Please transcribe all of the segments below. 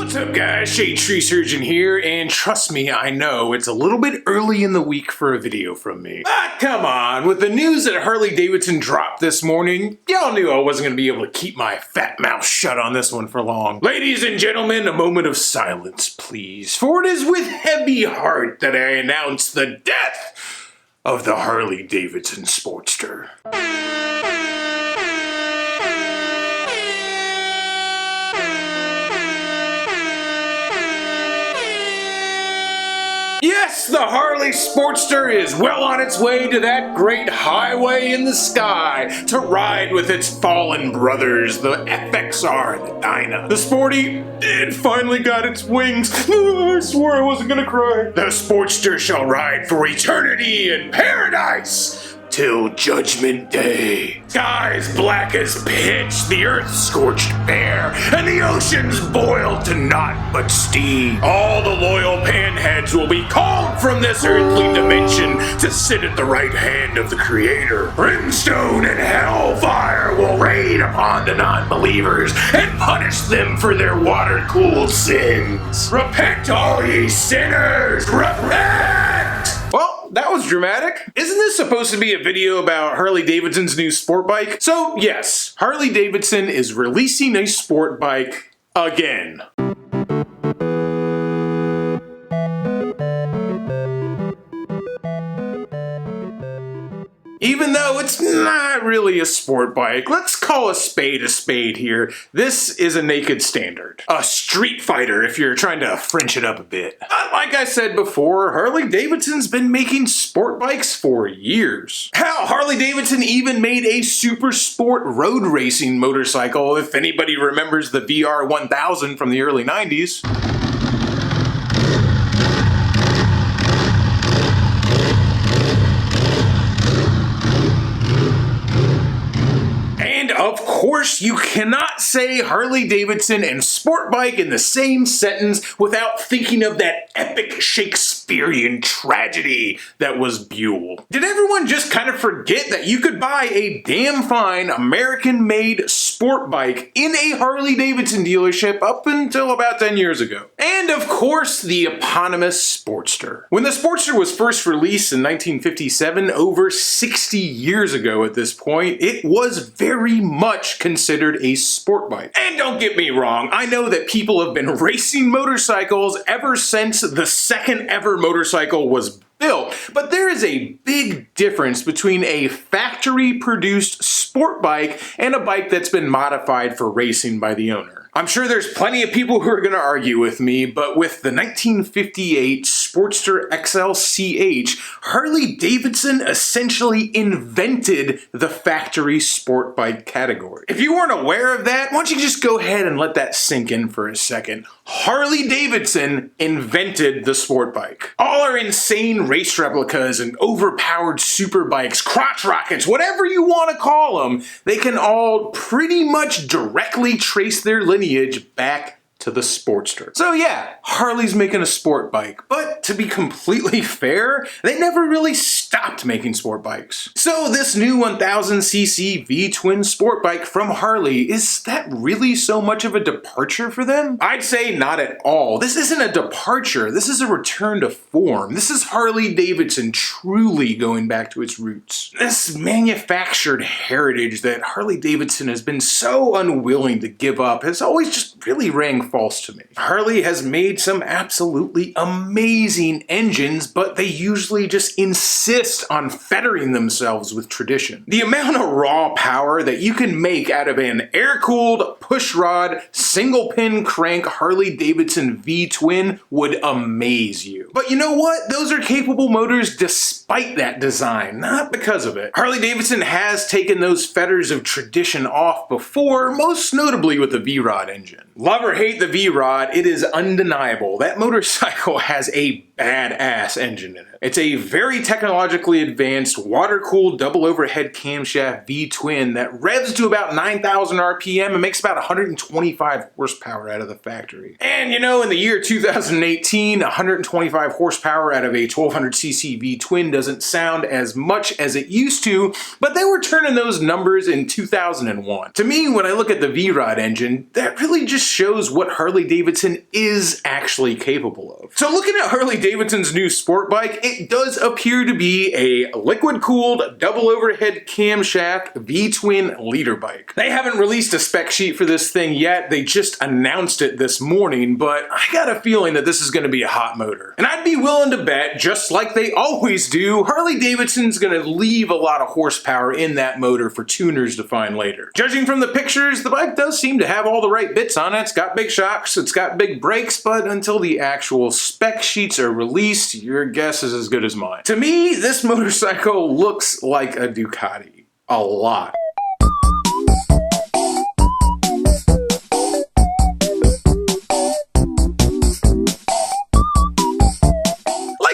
What's up guys, Shade Tree Surgeon here, and trust me, I know it's a little bit early in the week for a video from me. But come on, with the news that Harley Davidson dropped this morning, y'all knew I wasn't going to be able to keep my fat mouth shut on this one for long. Ladies and gentlemen, a moment of silence, please, for it is with heavy heart that I announce the death of the Harley Davidson Sportster. Yes, the Harley Sportster is well on its way to that great highway in the sky to ride with its fallen brothers, the FXR and the Dyna. The Sporty, it finally got its wings. I swore I wasn't gonna cry. The Sportster shall ride for eternity in paradise till Judgment Day. Skies black as pitch, the earth scorched bare, and the oceans boiled to naught but steam. All the loyal panheads will be called from this earthly dimension to sit at the right hand of the Creator. Brimstone and hellfire will rain upon the non-believers and punish them for their water-cooled sins. Repent, all ye sinners! Repent! Well, that was dramatic. Isn't this supposed to be a video about Harley Davidson's new sport bike? So yes, Harley Davidson is releasing a sport bike again. Even though it's not really a sport bike, let's call a spade here. This is a naked standard. A street fighter if you're trying to French it up a bit. Like I said before, Harley Davidson's been making sport bikes for years. Hell, Harley Davidson even made a super sport road racing motorcycle, if anybody remembers the VR 1000 from the early 90s. Of course, you cannot say Harley Davidson and sport bike in the same sentence without thinking of that epic Shakespearean tragedy that was Buell. Did everyone just kind of forget that you could buy a damn fine American-made sport bike in a Harley Davidson dealership up until about 10 years ago? And of course, the eponymous Sportster. When the Sportster was first released in 1957, over 60 years ago at this point, it was very much considered a sport bike. And don't get me wrong, I know that people have been racing motorcycles ever since the second ever motorcycle was built, but there is a big difference between a factory-produced sport bike and a bike that's been modified for racing by the owner. I'm sure there's plenty of people who are going to argue with me, but with the 1958 Sportster XL-CH, Harley Davidson essentially invented the factory sport bike category. If you weren't aware of that, why don't you just go ahead and let that sink in for a second. Harley Davidson invented the sport bike. All our insane race replicas and overpowered super bikes, crotch rockets, whatever you want to call them, they can all pretty much directly trace their lineage back to the Sportster. So yeah, Harley's making a sport bike, but to be completely fair, they never really stopped making sport bikes. So this new 1000cc V-twin sport bike from Harley, is that really so much of a departure for them? I'd say not at all. This isn't a departure, this is a return to form. This is Harley Davidson truly going back to its roots. This manufactured heritage that Harley Davidson has been so unwilling to give up has always just really rang false to me. Harley has made some absolutely amazing engines, but they usually just insist on fettering themselves with tradition. The amount of raw power that you can make out of an air-cooled, pushrod, single-pin crank Harley Davidson V-twin would amaze you. But you know what? Those are capable motors despite that design, not because of it. Harley Davidson has taken those fetters of tradition off before, most notably with the V-Rod engine. Love or hate the V-Rod, it is undeniable. That motorcycle has a badass engine in it. It's a very technologically advanced, water-cooled, double overhead camshaft V-twin that revs to about 9,000 RPM and makes about about 125 horsepower out of the factory. And you know, in the year 2018, 125 horsepower out of a 1200cc V-twin doesn't sound as much as it used to, but they were turning those numbers in 2001. To me, when I look at the V-Rod engine, that really just shows what Harley Davidson is actually capable of. So looking at Harley Davidson's new sport bike, it does appear to be a liquid-cooled, double overhead camshaft V-twin leader bike. They haven't released a spec sheet for this thing yet, they just announced it this morning, but I got a feeling that this is going to be a hot motor. And I'd be willing to bet, just like they always do, Harley Davidson's going to leave a lot of horsepower in that motor for tuners to find later. Judging from the pictures, the bike does seem to have all the right bits on it. It's got big shocks, it's got big brakes, but until the actual spec sheets are released, your guess is as good as mine. To me, this motorcycle looks like a Ducati. A lot.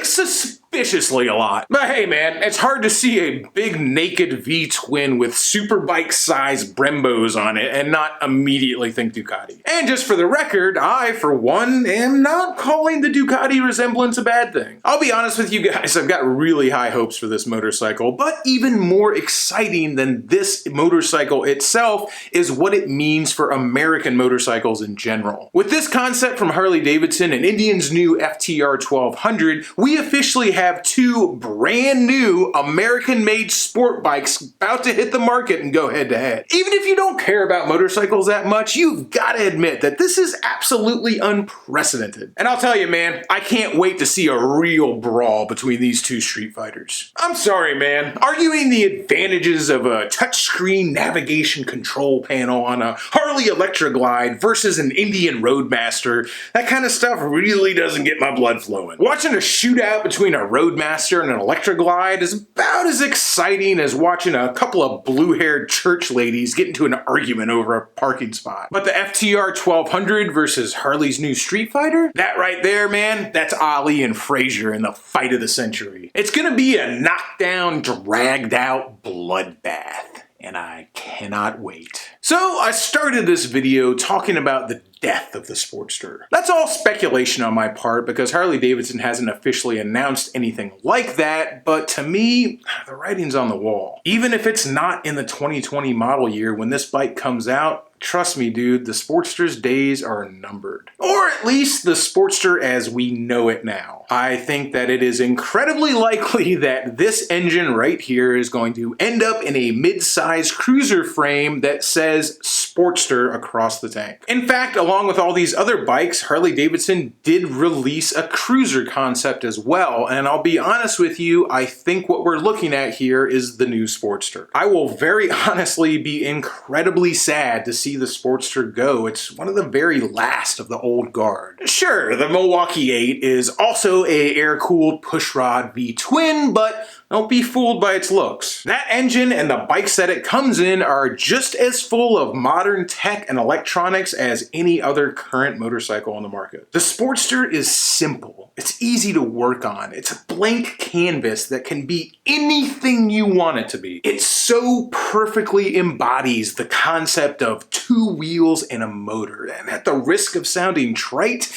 Suspiciously a lot. But hey man, it's hard to see a big naked V-twin with superbike sized Brembos on it and not immediately think Ducati. And just for the record, I for one am not calling the Ducati resemblance a bad thing. I'll be honest with you guys, I've got really high hopes for this motorcycle, but even more exciting than this motorcycle itself is what it means for American motorcycles in general. With this concept from Harley Davidson and Indian's new FTR 1200, we officially have two brand new American-made sport bikes about to hit the market and go head-to-head. Even if you don't care about motorcycles that much, you've got to admit that this is absolutely unprecedented. And I'll tell you, man, I can't wait to see a real brawl between these two street fighters. I'm sorry, man. Arguing the advantages of a touchscreen navigation control panel on a Harley Electra Glide versus an Indian Roadmaster, that kind of stuff really doesn't get my blood flowing. Watching a shootout between a Roadmaster and an Electra Glide is about as exciting as watching a couple of blue-haired church ladies get into an argument over a parking spot. But the FTR 1200 versus Harley's new Street Fighter? That right there, man, that's Ali and Frazier in the fight of the century. It's gonna be a knockdown, dragged-out bloodbath. And I cannot wait. So I started this video talking about the death of the Sportster. That's all speculation on my part because Harley Davidson hasn't officially announced anything like that, but to me, the writing's on the wall. Even if it's not in the 2020 model year when this bike comes out, trust me, dude, the Sportster's days are numbered. Or at least the Sportster as we know it now. I think that it is incredibly likely that this engine right here is going to end up in a mid-size cruiser frame that says Sportster across the tank. In fact, along with all these other bikes, Harley Davidson did release a cruiser concept as well, and I'll be honest with you, I think what we're looking at here is the new Sportster. I will very honestly be incredibly sad to see the Sportster go. It's one of the very last of the old guard. Sure, the Milwaukee 8 is also a air-cooled pushrod V-twin, but don't be fooled by its looks. That engine and the bikes that it comes in are just as full of modern tech and electronics as any other current motorcycle on the market. The Sportster is simple. It's easy to work on. It's a blank canvas that can be anything you want it to be. It so perfectly embodies the concept of two wheels and a motor, and at the risk of sounding trite,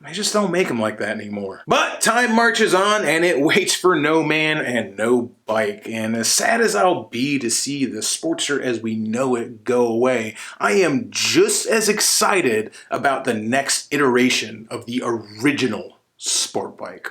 I just don't make them like that anymore. But time marches on and it waits for no man and no bike. And as sad as I'll be to see the Sportster as we know it go away, I am just as excited about the next iteration of the original sport bike.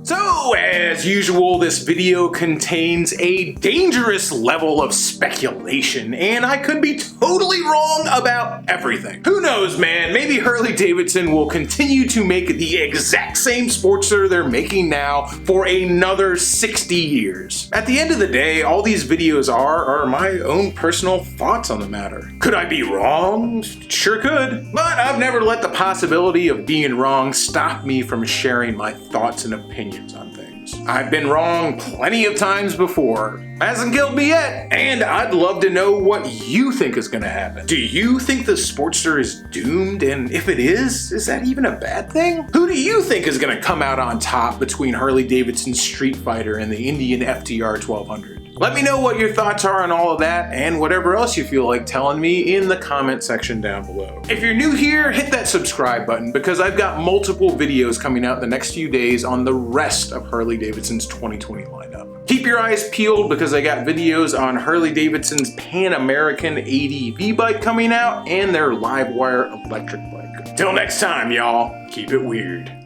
So, as usual, this video contains a dangerous level of speculation, and I could be totally wrong about everything. Who knows, man? Maybe Harley Davidson will continue to make the exact same Sportster they're making now for another 60 years. At the end of the day, all these videos are my own personal thoughts on the matter. Could I be wrong? Sure could. But I've never let the possibility of being wrong stop me from sharing my thoughts and opinions on things. I've been wrong plenty of times before. Hasn't killed me yet. And I'd love to know what you think is gonna happen. Do you think the Sportster is doomed? And if it is that even a bad thing? Who do you think is gonna come out on top between Harley Davidson's Street Fighter and the Indian FTR 1200? Let me know what your thoughts are on all of that and whatever else you feel like telling me in the comment section down below. If you're new here, hit that subscribe button because I've got multiple videos coming out the next few days on the rest of Harley Davidson's 2020 lineup. Keep your eyes peeled because I got videos on Harley Davidson's Pan American ADV bike coming out and their Livewire electric bike. Till next time, y'all, keep it weird.